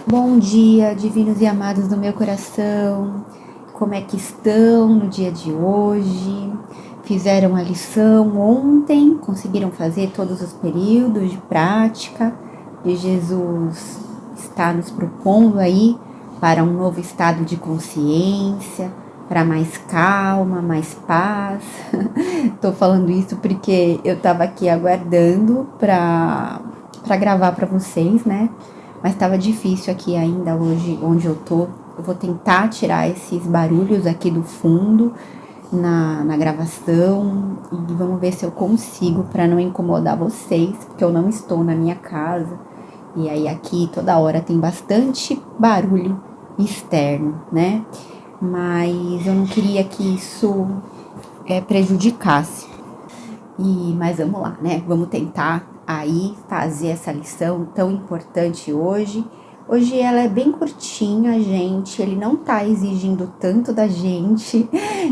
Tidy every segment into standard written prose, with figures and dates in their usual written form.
Bom dia, divinos e amados do meu coração. Como é que estão no dia de hoje? Fizeram a lição ontem? Conseguiram fazer todos os períodos de prática? E Jesus está nos propondo aí para um novo estado de consciência, para mais calma, mais paz. Tô falando isso porque eu tava aqui aguardando para gravar para vocês, né? Mas estava difícil aqui ainda hoje, onde eu tô. Eu vou tentar tirar esses barulhos aqui do fundo na gravação e vamos ver se eu consigo para não incomodar vocês, porque eu não estou na minha casa. E aí aqui toda hora tem bastante barulho externo, né? Mas eu não queria que isso prejudicasse. Mas vamos lá, né? Vamos tentar aí fazer essa lição tão importante hoje. Hoje ela é bem curtinha, gente. Ele não tá exigindo tanto da gente.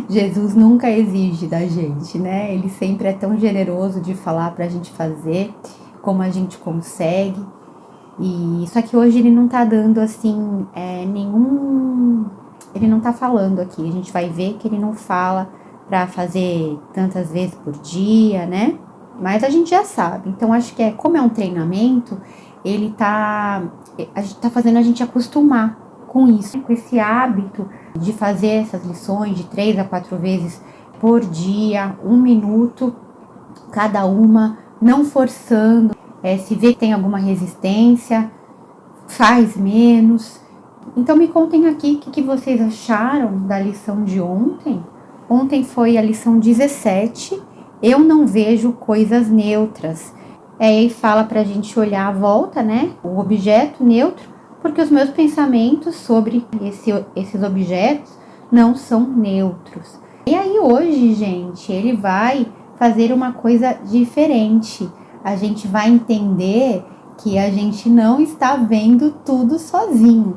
Jesus nunca exige da gente, né? Ele sempre é tão generoso de falar pra gente fazer como a gente consegue. E só que hoje ele não tá dando assim nenhum. Ele não tá falando aqui. A gente vai ver que ele não fala para fazer tantas vezes por dia, né? Mas a gente já sabe. Então acho que como é um treinamento, a gente tá fazendo a gente acostumar com isso, com esse hábito de fazer essas lições de 3 a 4 vezes por dia, 1 minuto cada uma, não forçando. Se vê que tem alguma resistência, faz menos. Então me contem aqui o que vocês acharam da lição de ontem. Ontem foi a lição 17, eu não vejo coisas neutras. Aí fala pra gente olhar à volta, né, o objeto neutro, porque os meus pensamentos sobre esses objetos não são neutros. E aí hoje, gente, ele vai fazer uma coisa diferente. A gente vai entender que a gente não está vendo tudo sozinho.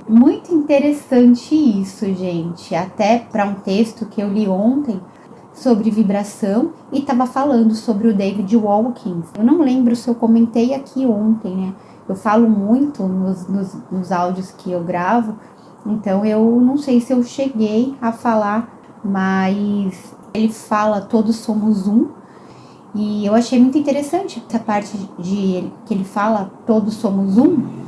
Muito interessante isso, gente. Até para um texto que eu li ontem sobre vibração e estava falando sobre o David Hawkins. Eu não lembro se eu comentei aqui ontem, né? Eu falo muito nos áudios que eu gravo, então eu não sei se eu cheguei a falar, mas ele fala todos somos um. E eu achei muito interessante essa parte que ele fala todos somos um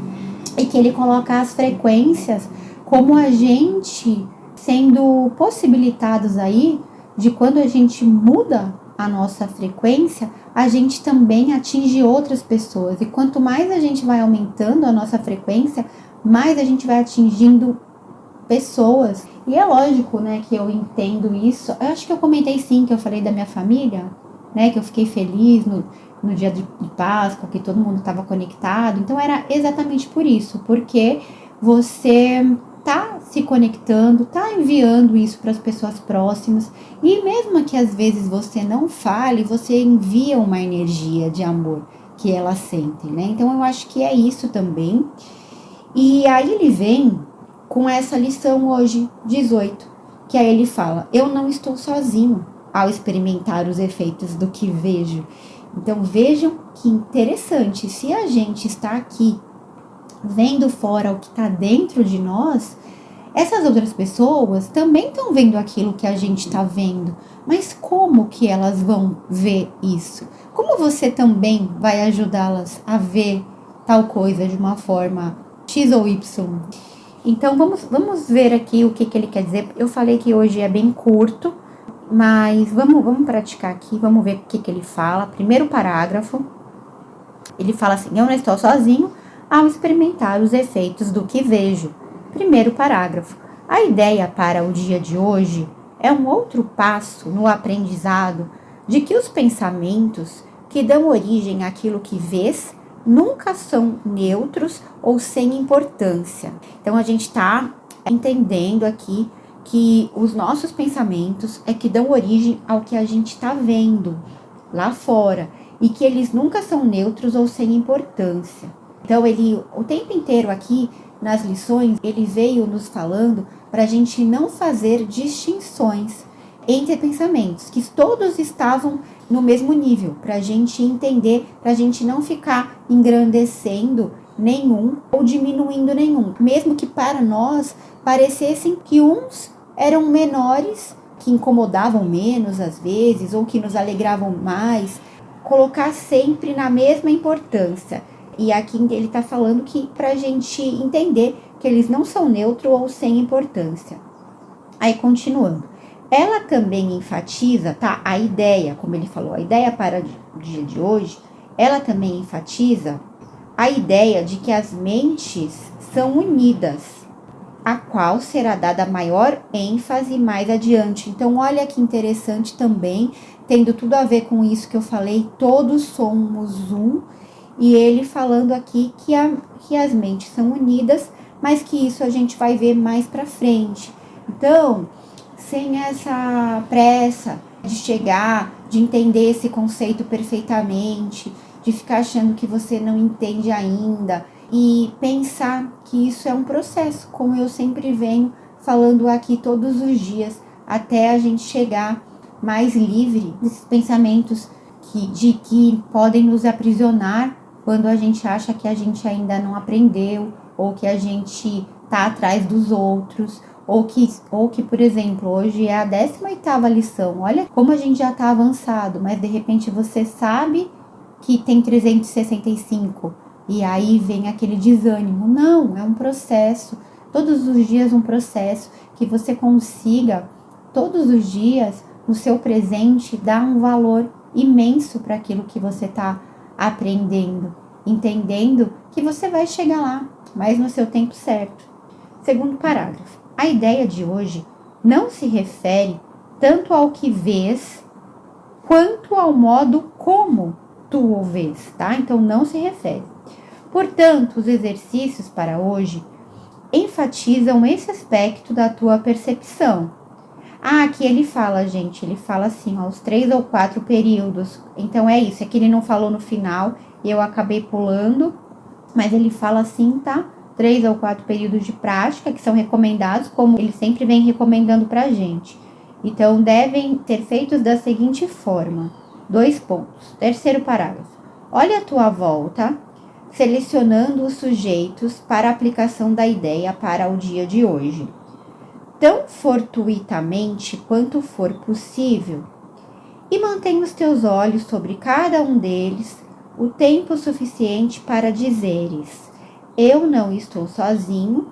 e que ele coloca as frequências como a gente sendo possibilitados aí de quando a gente muda a nossa frequência, a gente também atinge outras pessoas. E quanto mais a gente vai aumentando a nossa frequência, mais a gente vai atingindo pessoas. E é lógico, né, que eu entendo isso. Eu acho que eu comentei sim, que eu falei da minha família, né, que eu fiquei feliz no dia de Páscoa, que todo mundo estava conectado. Então era exatamente por isso, porque você tá se conectando, tá enviando isso para as pessoas próximas, e mesmo que às vezes você não fale, você envia uma energia de amor que elas sentem, né? Então eu acho que é isso também. E aí ele vem com essa lição hoje, 18, que aí ele fala: eu não estou sozinho ao experimentar os efeitos do que vejo. Então vejam que interessante, se a gente está aqui vendo fora o que está dentro de nós, essas outras pessoas também estão vendo aquilo que a gente está vendo. Mas como que elas vão ver isso? Como você também vai ajudá-las a ver tal coisa de uma forma X ou Y? Então vamos ver aqui o que ele quer dizer. Eu falei que hoje é bem curto, mas vamos praticar aqui, vamos ver o que ele fala. Primeiro parágrafo, ele fala assim: eu não estou sozinho ao experimentar os efeitos do que vejo. Primeiro parágrafo, a ideia para o dia de hoje é um outro passo no aprendizado de que os pensamentos que dão origem àquilo que vês nunca são neutros ou sem importância. Então a gente está entendendo aqui que os nossos pensamentos é que dão origem ao que a gente está vendo lá fora e que eles nunca são neutros ou sem importância. Então ele, o tempo inteiro aqui nas lições, ele veio nos falando para a gente não fazer distinções entre pensamentos, que todos estavam no mesmo nível, para a gente entender, para a gente não ficar engrandecendo nenhum ou diminuindo nenhum, mesmo que para nós parecessem que uns eram menores, que incomodavam menos às vezes, ou que nos alegravam mais, colocar sempre na mesma importância. E aqui ele está falando que para a gente entender que eles não são neutro ou sem importância. Aí continuando, ela também enfatiza, tá? A ideia, como ele falou, a ideia para o dia de hoje, ela também enfatiza a ideia de que as mentes são unidas, a qual será dada maior ênfase mais adiante. Então, olha que interessante também, tendo tudo a ver com isso que eu falei, todos somos um, e ele falando aqui que as mentes são unidas, mas que isso a gente vai ver mais para frente. Então, sem essa pressa de chegar, de entender esse conceito perfeitamente, de ficar achando que você não entende ainda, e pensar que isso é um processo, como eu sempre venho falando aqui todos os dias, até a gente chegar mais livre desses pensamentos que podem nos aprisionar quando a gente acha que a gente ainda não aprendeu, ou que a gente está atrás dos outros, ou que, por exemplo, hoje é a 18ª lição. Olha como a gente já está avançado, mas de repente você sabe que tem 365, e aí vem aquele desânimo. Não, é um processo, todos os dias um processo, que você consiga, todos os dias, no seu presente, dar um valor imenso para aquilo que você está aprendendo, entendendo que você vai chegar lá, mas no seu tempo certo. Segundo parágrafo, a ideia de hoje não se refere tanto ao que vês, quanto ao modo como tu o vês, tá? Então, não se refere. Portanto, os exercícios para hoje enfatizam esse aspecto da tua percepção. Aqui ele fala, gente, ele fala assim, ó, os 3 ou 4 períodos. Então, é isso, é que ele não falou no final e eu acabei pulando, mas ele fala assim, tá? 3 ou 4 períodos de prática que são recomendados, como ele sempre vem recomendando pra gente. Então, devem ser feitos da seguinte forma. 2 pontos. Terceiro parágrafo. Olha a tua volta, selecionando os sujeitos para a aplicação da ideia para o dia de hoje, tão fortuitamente quanto for possível, e mantém os teus olhos sobre cada um deles o tempo suficiente para dizeres: eu não estou sozinho,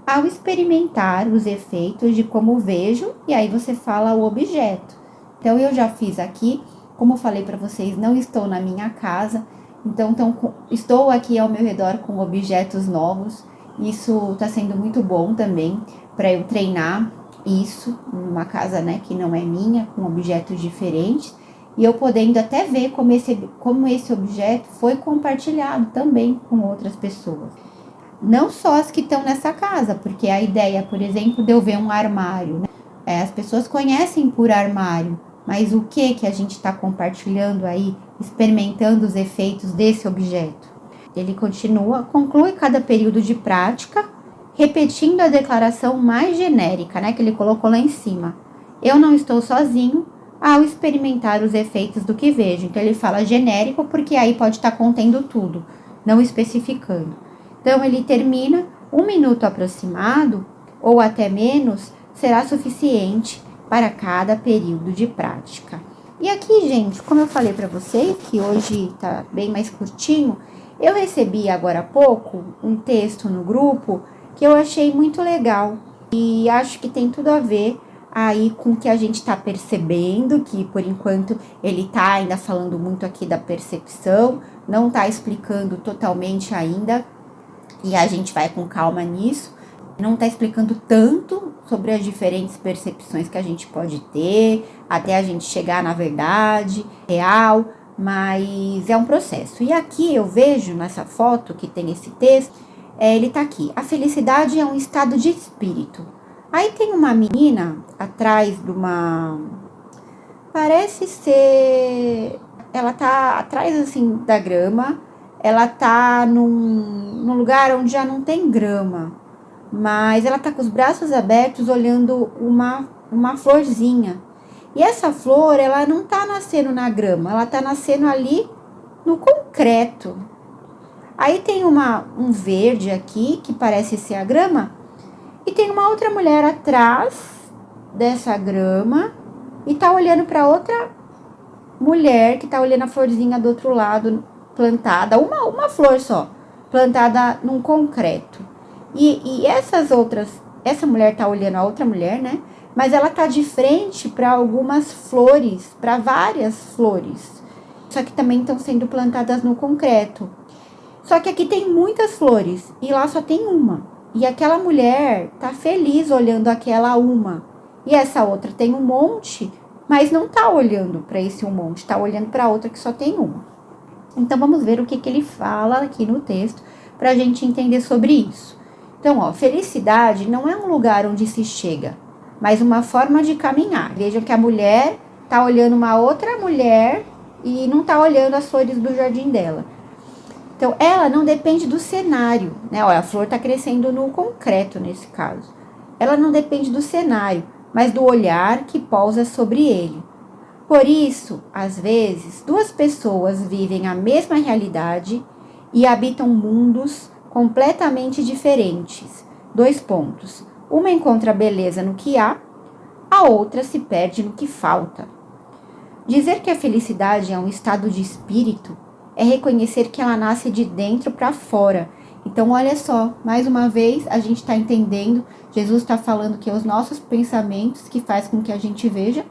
ao experimentar os efeitos de como vejo, e aí você fala o objeto. Então, eu já fiz aqui, como eu falei para vocês, não estou na minha casa, então estou aqui ao meu redor com objetos novos. Isso está sendo muito bom também para eu treinar isso numa casa, né, que não é minha, com objetos diferentes, e eu podendo até ver como esse objeto foi compartilhado também com outras pessoas. Não só as que estão nessa casa, porque a ideia, por exemplo, de eu ver um armário, né? As pessoas conhecem por armário, mas o que a gente está compartilhando aí, experimentando os efeitos desse objeto? Ele continua, conclui cada período de prática, repetindo a declaração mais genérica, né, que ele colocou lá em cima. Eu não estou sozinho ao experimentar os efeitos do que vejo. Então, ele fala genérico, porque aí pode estar contendo tudo, não especificando. Então, ele termina, 1 minuto aproximado, ou até menos, será suficiente para cada período de prática. E aqui, gente, como eu falei para vocês, que hoje tá bem mais curtinho, eu recebi agora há pouco um texto no grupo que eu achei muito legal e acho que tem tudo a ver aí com o que a gente está percebendo, que por enquanto ele está ainda falando muito aqui da percepção, não está explicando totalmente ainda, e a gente vai com calma nisso. Não está explicando tanto sobre as diferentes percepções que a gente pode ter, até a gente chegar na verdade real, mas é um processo. E aqui eu vejo nessa foto que tem esse texto, ele tá aqui: a felicidade é um estado de espírito. Aí tem uma menina atrás de uma... Parece ser... Ela tá atrás, assim, da grama. Ela tá num lugar onde já não tem grama. Mas ela tá com os braços abertos, olhando uma florzinha. E essa flor, ela não tá nascendo na grama. Ela tá nascendo ali no concreto. Aí tem um verde aqui, que parece ser a grama, e tem uma outra mulher atrás dessa grama e tá olhando para outra mulher que tá olhando a florzinha do outro lado, plantada, uma flor só, plantada num concreto. E essa mulher tá olhando a outra mulher, né? Mas ela tá de frente para algumas flores, para várias flores. Só que também estão sendo plantadas no concreto. Só que aqui tem muitas flores e lá só tem uma. E aquela mulher tá feliz olhando aquela uma. E essa outra tem um monte, mas não tá olhando para esse um monte, tá olhando para outra que só tem uma. Então vamos ver o que ele fala aqui no texto para a gente entender sobre isso. Então, ó, felicidade não é um lugar onde se chega, mas uma forma de caminhar. Vejam que a mulher tá olhando uma outra mulher e não tá olhando as flores do jardim dela. Então, ela não depende do cenário, né? Olha, a flor tá crescendo no concreto nesse caso. Ela não depende do cenário, mas do olhar que pousa sobre ele. Por isso, às vezes, duas pessoas vivem a mesma realidade e habitam mundos completamente diferentes. 2 pontos. Uma encontra beleza no que há, a outra se perde no que falta. Dizer que a felicidade é um estado de espírito é reconhecer que ela nasce de dentro para fora. Então, olha só, mais uma vez, a gente está entendendo, Jesus está falando que é os nossos pensamentos que faz com que a gente veja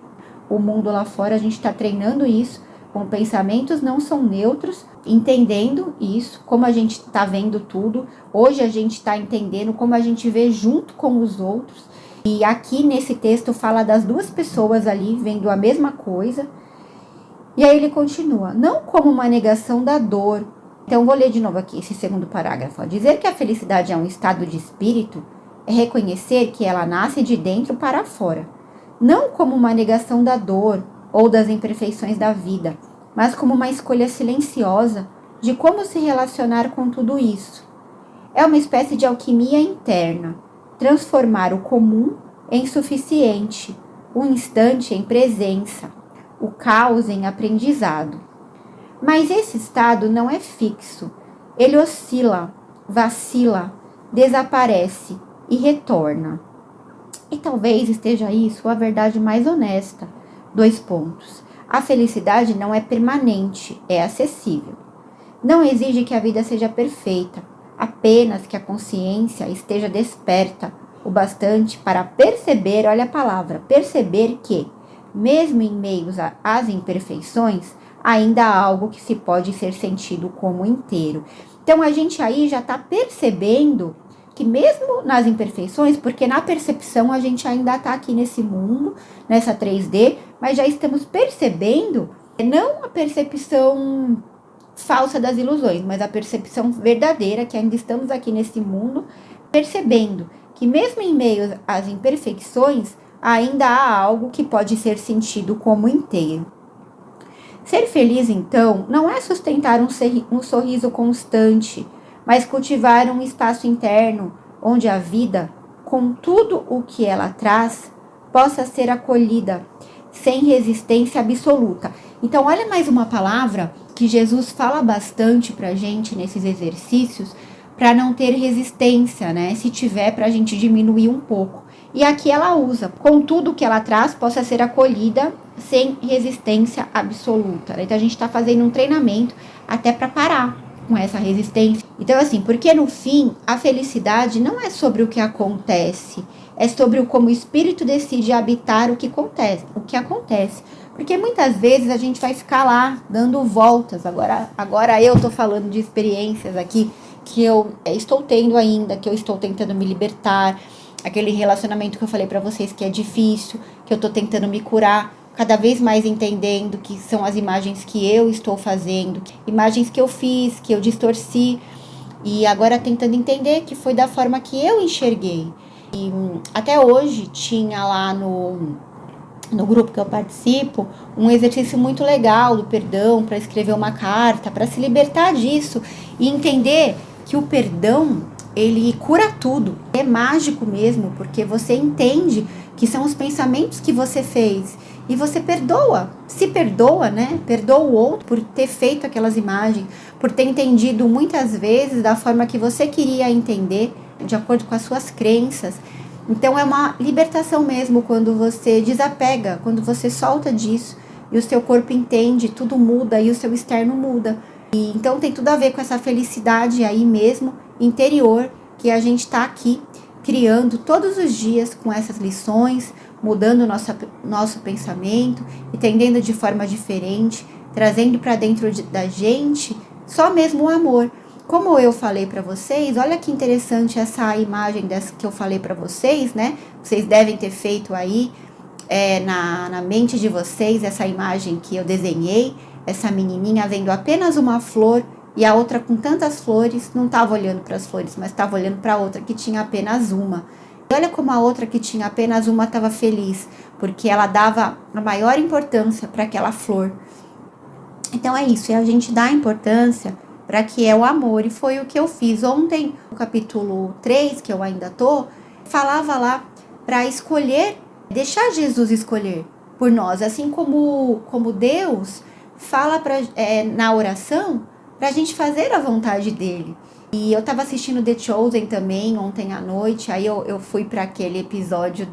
o mundo lá fora, a gente está treinando isso, com pensamentos não são neutros, entendendo isso, como a gente está vendo tudo. Hoje a gente está entendendo como a gente vê junto com os outros. E aqui nesse texto fala das duas pessoas ali vendo a mesma coisa. E aí ele continua, não como uma negação da dor. Então vou ler de novo aqui esse segundo parágrafo. Ó. Dizer que a felicidade é um estado de espírito é reconhecer que ela nasce de dentro para fora. Não como uma negação da dor ou das imperfeições da vida, mas como uma escolha silenciosa de como se relacionar com tudo isso. É uma espécie de alquimia interna, transformar o comum em suficiente, o instante em presença, o caos em aprendizado. Mas esse estado não é fixo, ele oscila, vacila, desaparece e retorna. E talvez esteja aí sua verdade mais honesta. 2 pontos. A felicidade não é permanente, é acessível. Não exige que a vida seja perfeita, apenas que a consciência esteja desperta o bastante para perceber, olha a palavra, perceber que, mesmo em meio às imperfeições, ainda há algo que se pode ser sentido como inteiro. Então a gente aí já está percebendo que mesmo nas imperfeições, porque na percepção a gente ainda está aqui nesse mundo, nessa 3D, mas já estamos percebendo, não a percepção falsa das ilusões, mas a percepção verdadeira, que ainda estamos aqui nesse mundo, percebendo que mesmo em meio às imperfeições, ainda há algo que pode ser sentido como inteiro. Ser feliz, então, não é sustentar um sorriso constante, mas cultivar um espaço interno onde a vida, com tudo o que ela traz, possa ser acolhida sem resistência absoluta. Então, olha mais uma palavra que Jesus fala bastante pra gente nesses exercícios, para não ter resistência, né? Se tiver, pra gente diminuir um pouco. E aqui ela usa, com tudo que ela traz, possa ser acolhida sem resistência absoluta. Então, a gente está fazendo um treinamento até para parar com essa resistência. Então, assim, porque no fim, a felicidade não é sobre o que acontece, é sobre como o espírito decide habitar o que acontece. Porque muitas vezes a gente vai ficar lá, dando voltas. Agora eu tô falando de experiências aqui, que eu estou tendo ainda, que eu estou tentando me libertar, aquele relacionamento que eu falei pra vocês que é difícil, que eu tô tentando me curar, cada vez mais entendendo que são as imagens que eu estou fazendo, imagens que eu fiz, que eu distorci, e agora tentando entender que foi da forma que eu enxerguei. E até hoje tinha lá no grupo que eu participo, um exercício muito legal do perdão, para escrever uma carta, para se libertar disso e entender que o perdão, ele cura tudo. É mágico mesmo, porque você entende que são os pensamentos que você fez e você perdoa, se perdoa, né? Perdoa o outro por ter feito aquelas imagens, por ter entendido muitas vezes da forma que você queria entender, de acordo com as suas crenças. Então é uma libertação mesmo quando você desapega, quando você solta disso e o seu corpo entende, tudo muda e o seu externo muda. E então tem tudo a ver com essa felicidade aí mesmo, interior, que a gente está aqui criando todos os dias com essas lições, mudando o nosso pensamento, entendendo de forma diferente, trazendo para dentro da gente só mesmo o amor. Como eu falei para vocês, olha que interessante essa imagem dessa que eu falei para vocês, né? Vocês devem ter feito aí na mente de vocês essa imagem que eu desenhei, essa menininha vendo apenas uma flor e a outra com tantas flores, não estava olhando para as flores, mas estava olhando para a outra que tinha apenas uma. E olha como a outra que tinha apenas uma estava feliz, porque ela dava a maior importância para aquela flor. Então é isso, é a gente dar importância para que é o amor, e foi o que eu fiz ontem, no capítulo 3, que eu ainda falava lá para escolher, deixar Jesus escolher por nós, assim como Deus fala na oração, para a gente fazer a vontade dele. E eu estava assistindo The Chosen também ontem à noite, aí eu fui para aquele episódio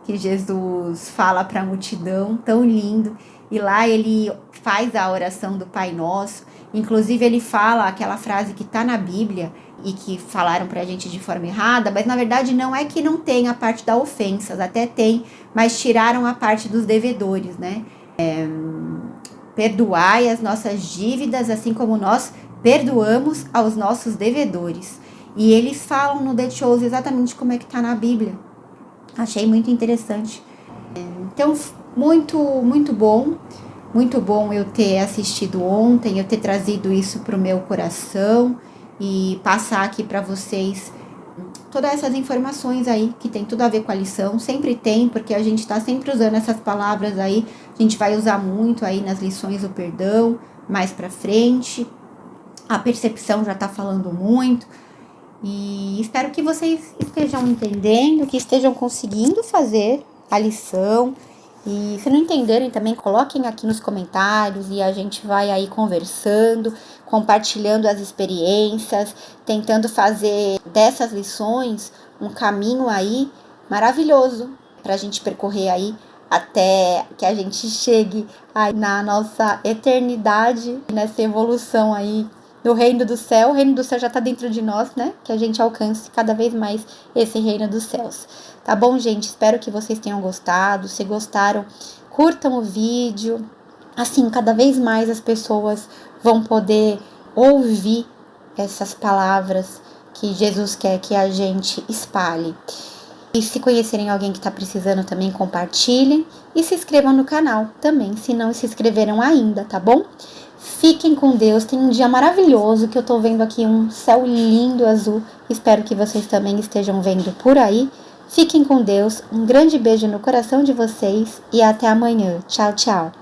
que Jesus fala para a multidão, tão lindo, e lá ele faz a oração do Pai Nosso, inclusive ele fala aquela frase que está na Bíblia e que falaram para a gente de forma errada, mas na verdade não é que não tem a parte da ofensas, até tem, mas tiraram a parte dos devedores, né? Perdoai as nossas dívidas, assim como nós perdoamos aos nossos devedores. E eles falam no The Chosen exatamente como é que está na Bíblia. Achei muito interessante. Então, muito bom eu ter assistido ontem, eu ter trazido isso para o meu coração e passar aqui para vocês todas essas informações aí, que tem tudo a ver com a lição, sempre tem, porque a gente está sempre usando essas palavras aí, a gente vai usar muito aí nas lições do perdão, mais pra frente, a percepção já tá falando muito, e espero que vocês estejam entendendo, que estejam conseguindo fazer a lição, e se não entenderem também, coloquem aqui nos comentários e a gente vai aí conversando, compartilhando as experiências, tentando fazer dessas lições um caminho aí maravilhoso para a gente percorrer aí até que a gente chegue aí na nossa eternidade, nessa evolução aí do reino do céu. O reino do céu já está dentro de nós, né? Que a gente alcance cada vez mais esse reino dos céus. Tá bom, gente? Espero que vocês tenham gostado. Se gostaram, curtam o vídeo. Assim, cada vez mais as pessoas vão poder ouvir essas palavras que Jesus quer que a gente espalhe. E se conhecerem alguém que está precisando também, compartilhem. E se inscrevam no canal também, se não se inscreveram ainda, tá bom? Fiquem com Deus, tem um dia maravilhoso, que eu tô vendo aqui um céu lindo azul. Espero que vocês também estejam vendo por aí. Fiquem com Deus, um grande beijo no coração de vocês e até amanhã. Tchau, tchau.